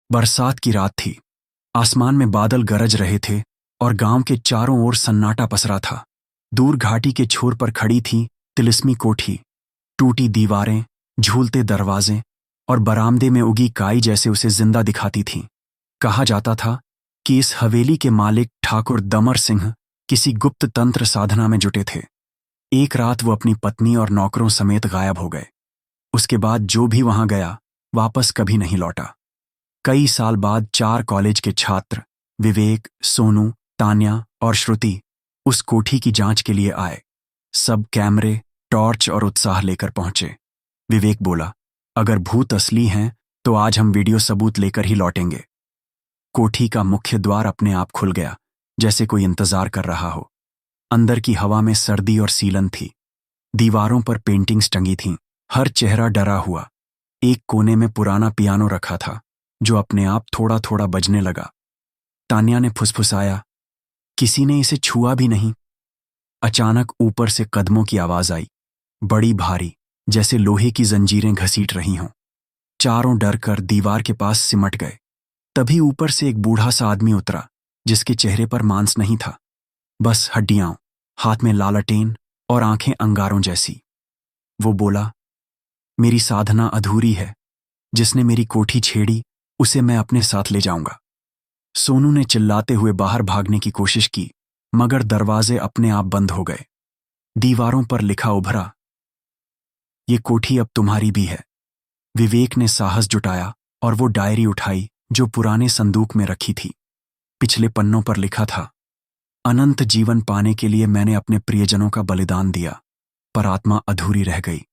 बरसात की रात थी। आसमान में बादल गरज रहे थे और गांव के चारों ओर सन्नाटा पसरा था। दूर घाटी के छोर पर खड़ी थी तिलिस्मी कोठी। टूटी दीवारें, झूलते दरवाजे और बरामदे में उगी काई जैसे उसे जिंदा दिखाती थीं। कहा जाता था कि इस हवेली के मालिक ठाकुर दमर सिंह किसी गुप्त तंत्र साधना में जुटे थे। एक रात वो अपनी पत्नी और नौकरों समेत गायब हो गए। उसके बाद जो भी वहां गया वापस कभी नहीं लौटा। कई साल बाद 4 कॉलेज के छात्र विवेक, सोनू, तान्या और श्रुति उस कोठी की जांच के लिए आए। सब कैमरे, टॉर्च और उत्साह लेकर पहुंचे। विवेक बोला, अगर भूत असली हैं तो आज हम वीडियो सबूत लेकर ही लौटेंगे। कोठी का मुख्य द्वार अपने आप खुल गया, जैसे कोई इंतजार कर रहा हो। अंदर की हवा में सर्दी और सीलन थी। दीवारों पर पेंटिंग्स टंगी थीं, हर चेहरा डरा हुआ। एक कोने में पुराना पियानो रखा था, जो अपने आप थोड़ा थोड़ा बजने लगा। तान्या ने फुसफुसाया, किसी ने इसे छुआ भी नहीं। अचानक ऊपर से कदमों की आवाज आई, बड़ी भारी, जैसे लोहे की जंजीरें घसीट रही हों। चारों डरकर दीवार के पास सिमट गए। तभी ऊपर से एक बूढ़ा सा आदमी उतरा, जिसके चेहरे पर मांस नहीं था, बस हड्डियां, हाथ में लालटेन और आंखें अंगारों जैसी। वो बोला, मेरी साधना अधूरी है। जिसने मेरी कोठी छेड़ी उसे मैं अपने साथ ले जाऊंगा। सोनू ने चिल्लाते हुए बाहर भागने की कोशिश की, मगर दरवाजे अपने आप बंद हो गए। दीवारों पर लिखा उभरा, ये कोठी अब तुम्हारी भी है। विवेक ने साहस जुटाया और वो डायरी उठाई जो पुराने संदूक में रखी थी। पिछले पन्नों पर लिखा था, अनंत जीवन पाने के लिए मैंने अपने प्रियजनों का बलिदान दिया, पर आत्मा अधूरी रह गई।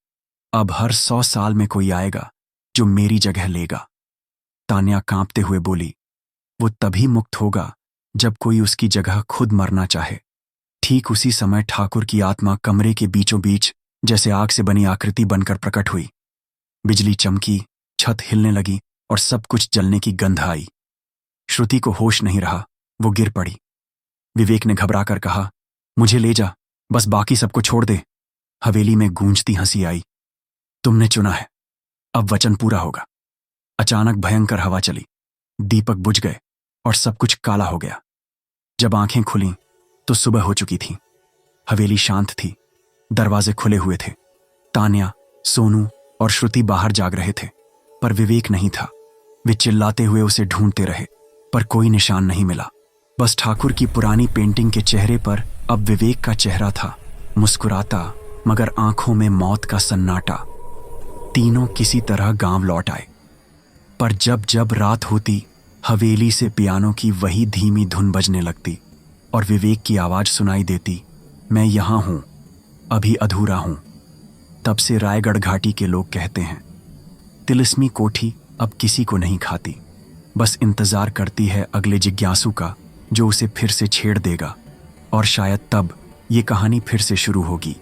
अब हर 100 साल में कोई आएगा जो मेरी जगह लेगा। तान्या कांपते हुए बोली, वो तभी मुक्त होगा जब कोई उसकी जगह खुद मरना चाहे। ठीक उसी समय ठाकुर की आत्मा कमरे के बीचों बीच जैसे आग से बनी आकृति बनकर प्रकट हुई। बिजली चमकी, छत हिलने लगी और सब कुछ जलने की गंध आई। श्रुति को होश नहीं रहा, वो गिर पड़ी। विवेक ने घबराकर कहा, मुझे ले जा, बस बाकी सबको छोड़ दे। हवेली में गूंजती हंसी आई, तुमने चुना है, अब वचन पूरा होगा। अचानक भयंकर हवा चली, दीपक बुझ गए और सब कुछ काला हो गया। जब आंखें खुलीं तो सुबह हो चुकी थी। हवेली शांत थी, दरवाजे खुले हुए थे। तान्या, सोनू और श्रुति बाहर जाग रहे थे, पर विवेक नहीं था। वे चिल्लाते हुए उसे ढूंढते रहे, पर कोई निशान नहीं मिला। बस ठाकुर की पुरानी पेंटिंग के चेहरे पर अब विवेक का चेहरा था, मुस्कुराता, मगर आंखों में मौत का सन्नाटा। तीनों किसी तरह गांव लौट आए, पर जब जब रात होती, हवेली से पियानो की वही धीमी धुन बजने लगती और विवेक की आवाज सुनाई देती, मैं यहां हूं, अभी अधूरा हूं। तब से रायगढ़ घाटी के लोग कहते हैं, तिलिस्मी कोठी अब किसी को नहीं खाती, बस इंतजार करती है अगले जिज्ञासु का जो उसे फिर से छेड़ देगा। और शायद तब ये कहानी फिर से शुरू होगी।